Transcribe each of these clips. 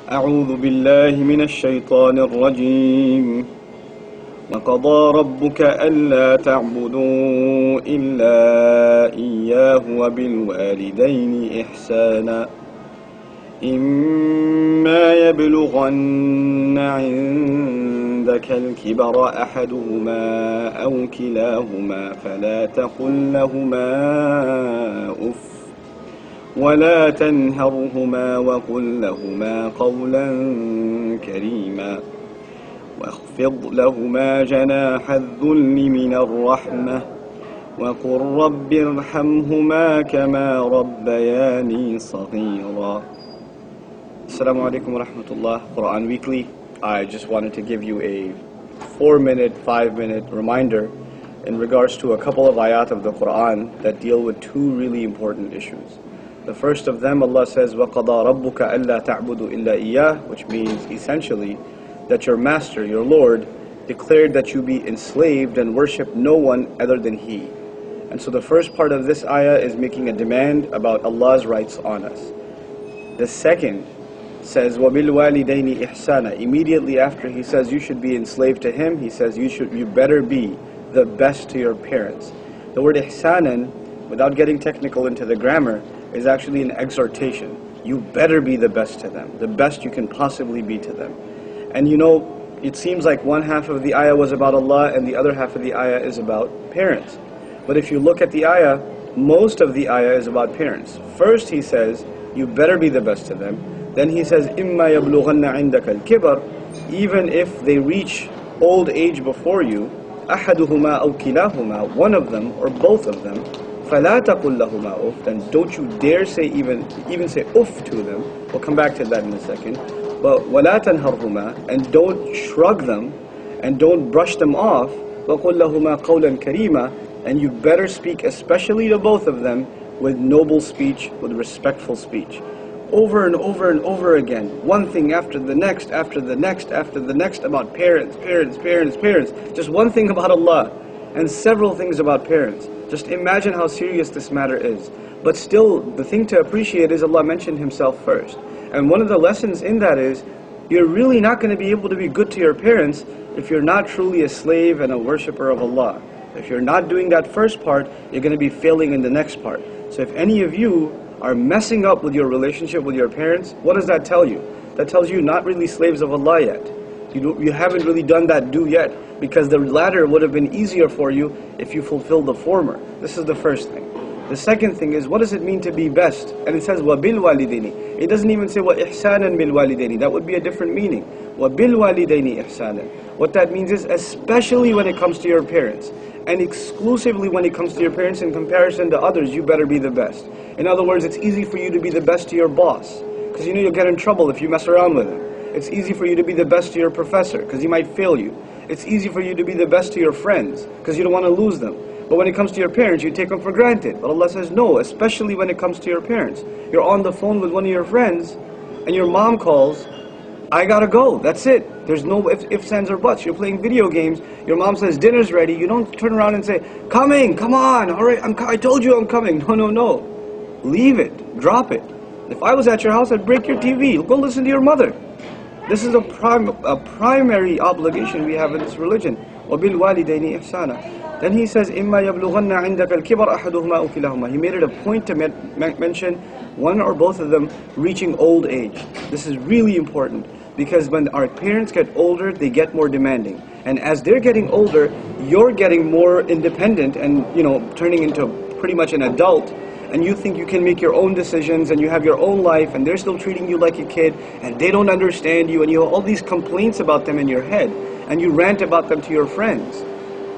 أعوذ بالله من الشيطان الرجيم وقضى ربك ألا تعبدوا إلا إياه وبالوالدين إحسانا إما يبلغن عندك الكبر أحدهما أو كلاهما فلا تقل لهما أف ولا تنهرهما وقل لهما قولا كريما واخفض لهما جناح الذل من الرحمة وقل رب ارحمهما كما ربياني صغيرا. Assalamu alaikum wa rahmatullah. Quran Weekly. I just wanted to give you a 4-minute, 5-minute reminder in regards to a couple of ayat of the Quran that deal with two really important issues. The first of them, Allah says, وَقَضَى رَبُّكَ أَلَّا تَعْبُدُوا إِلَّا إِيَّاهُ, which means essentially that your master, your Lord, declared that you be enslaved and worship no one other than He. And so the first part of this ayah is making a demand about Allah's rights on us. The second says, وَبِالْوَالِدَيْنِ إِحْسَانًا. Immediately after He says you should be enslaved to Him, He says you better be the best to your parents. The word ihsanan, without getting technical into the grammar, is actually an exhortation. You better be the best to them, the best you can possibly be to them. And you know, it seems like one half of the ayah was about Allah and the other half of the ayah is about parents. But if you look at the ayah, most of the ayah is about parents. First He says, you better be the best to them. Then He says, إِمَّا يَبْلُغَنَّ عِنْدَكَ الْكِبَرِ, even if they reach old age before you, أَحَدُهُمَا أَوْ كِلَاهُمَا, one of them or both of them, فَلَا تَقُلْ لَهُمَا أُفْ, then don't you dare say even say uff to them. We'll come back to that in a second. But وَلَا تَنْهَرْهُمَا, and don't shrug them and don't brush them off. وَقُلْ لَهُمَا قَوْلًا كَرِيمًا, and you better speak especially to both of them with noble speech, with respectful speech. Over and over and over again, one thing after the next, after the next, after the next about parents. Just one thing about Allah and several things about parents. Just imagine how serious this matter is. But still, the thing to appreciate is Allah mentioned Himself first. And one of the lessons in that is, you're really not going to be able to be good to your parents if you're not truly a slave and a worshipper of Allah. If you're not doing that first part, you're going to be failing in the next part. So if any of you are messing up with your relationship with your parents, what does that tell you? That tells you not really slaves of Allah yet. You haven't really done that due yet, because the latter would have been easier for you if you fulfilled the former. This is the first thing. The second thing is, what does it mean to be best? And it says وَبِالْوَالِدَيْنِ. It doesn't even say وَإِحْسَانًا بِالْوَالِدَيْنِ. That would be a different meaning. وَبِالْوَالِدَيْنِ إِحْسَانًا. What that means is, especially when it comes to your parents, and exclusively when it comes to your parents in comparison to others, you better be the best. In other words, it's easy for you to be the best to your boss, because you know you'll get in trouble if you mess around with him. It's easy for you to be the best to your professor, because he might fail you. It's easy for you to be the best to your friends, because you don't want to lose them. But when it comes to your parents, you take them for granted. But Allah says, no, especially when it comes to your parents. You're on the phone with one of your friends, and your mom calls, I gotta go, that's it. There's no ifs, ands, or buts. You're playing video games, your mom says, dinner's ready. You don't turn around and say, coming, come on, alright, I told you I'm coming. No. Leave it, drop it. If I was at your house, I'd break your TV. Go listen to your mother. This is a primary obligation we have in this religion. وَبِالْوَالِدَيْنِ إِحْسَانًا. Then He says, إِمَّا يَبْلُغَنَّ عِنْدَكَ الْكِبَرَ أَحَدُهُمَا أَوْ كِلَاهُمَا. He made it a point to mention one or both of them reaching old age. This is really important, because when our parents get older, they get more demanding. And as they're getting older, you're getting more independent and, turning into pretty much an adult. And you think you can make your own decisions and you have your own life, and they're still treating you like a kid, and they don't understand you, and you have all these complaints about them in your head, and you rant about them to your friends.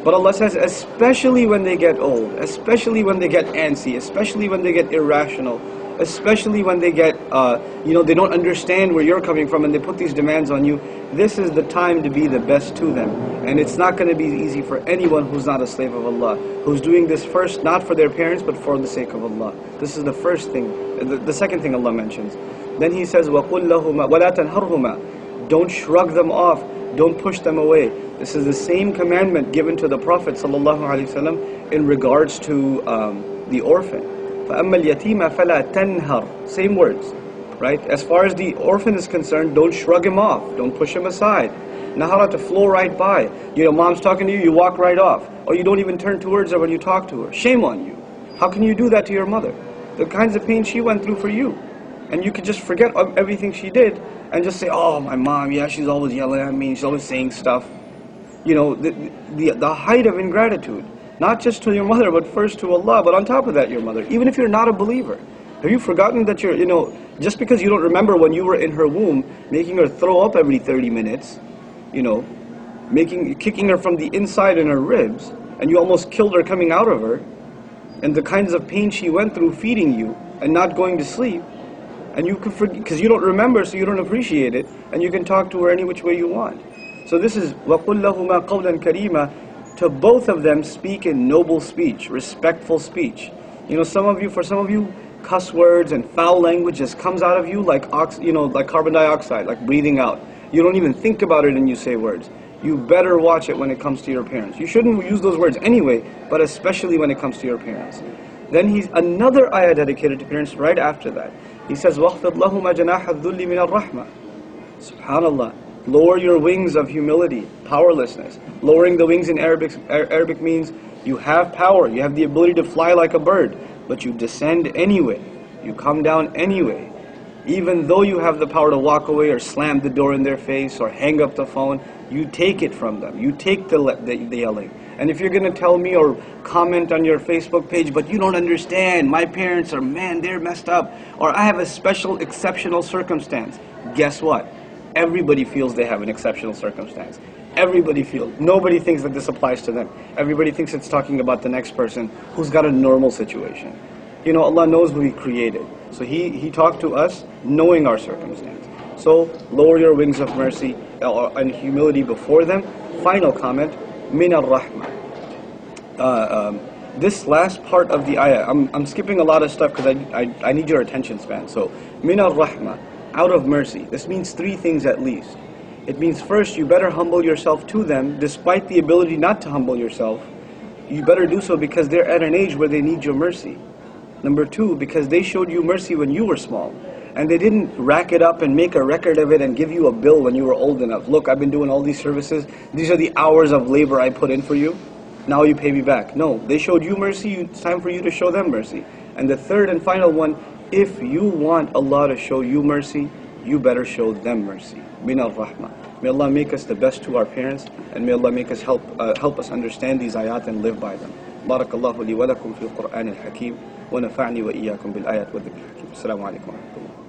But Allah says, especially when they get old, especially when they get antsy, especially when they get irrational, especially when they get, they don't understand where you're coming from and they put these demands on you, this is the time to be the best to them. And it's not going to be easy for anyone who's not a slave of Allah, who's doing this first, not for their parents, but for the sake of Allah. This is the first thing. The second thing Allah mentions. Then He says, وَقُلْ لَهُمَا وَلَا تَنْهَرْهُمَا. Don't shrug them off, don't push them away. This is the same commandment given to the Prophet ﷺ in regards to the orphan. فَأَمَّا الْيَتِيمَ فَلَا تَنْهَرْ. Same words. right? As far as the orphan is concerned, don't shrug him off. Don't push him aside. Nahala to flow right by. You know, mom's talking to you, you walk right off. Or you don't even turn towards her when you talk to her. Shame on you. How can you do that to your mother? The kinds of pain she went through for you. And you could just forget everything she did and just say, oh, my mom, yeah, she's always yelling at me, she's always saying stuff. You know, the height of ingratitude. Not just to your mother, but first to Allah, but on top of that, your mother. Even if you're not a believer. Have you forgotten that you're, you know, just because you don't remember when you were in her womb, making her throw up every 30 minutes, you know, kicking her from the inside in her ribs, and you almost killed her coming out of her, and the kinds of pain she went through feeding you and not going to sleep, and you could forget, because you don't remember, so you don't appreciate it, and you can talk to her any which way you want. So this is وَقُلْ لَهُمَا قَوْلًا كَرِيمًا. To both of them speak in noble speech, respectful speech. You know, for some of you, cuss words and foul language just comes out of you like like carbon dioxide, like breathing out. You don't even think about it and you say words. You better watch it when it comes to your parents. You shouldn't use those words anyway, but especially when it comes to your parents. Then another ayah dedicated to parents right after that. He says, وَخْفِضْ لَهُمَا جَنَاحَ الذُّلِّ مِنَ الرَّحْمَةِ. Subhanallah. Lower your wings of humility, powerlessness. Lowering the wings in Arabic means you have power, you have the ability to fly like a bird, but you descend anyway. You come down anyway. Even though you have the power to walk away or slam the door in their face or hang up the phone, you take it from them. You take the yelling. And if you're going to tell me or comment on your Facebook page, but you don't understand, my parents are, man, they're messed up, or I have a special, exceptional circumstance, guess what? Everybody feels they have an exceptional circumstance. Everybody feels. Nobody thinks that this applies to them. Everybody thinks it's talking about the next person who's got a normal situation. You know, Allah knows who He created. So He talked to us knowing our circumstance. So lower your wings of mercy and humility before them. Final comment, min al-rahmah. This last part of the ayah, I'm skipping a lot of stuff because I need your attention span. So, min al-rahmah, out of mercy. This means three things at least. It means first, you better humble yourself to them despite the ability not to humble yourself. You better do so because they're at an age where they need your mercy. Number two, because they showed you mercy when you were small. And they didn't rack it up and make a record of it and give you a bill when you were old enough. Look, I've been doing all these services. These are the hours of labor I put in for you. Now you pay me back. No, they showed you mercy. It's time for you to show them mercy. And the third and final one, if you want Allah to show you mercy, you better show them mercy. Min al-Rahmah. May Allah make us the best to our parents, and may Allah make us help us understand these ayat and live by them. Barakallahu li wa lakum fil Qur'an al-Hakim, wa nafa'ni wa iyyakum bil ayat wa dhikr al-Hakim. Assalamu alaikum wa rahmatullah.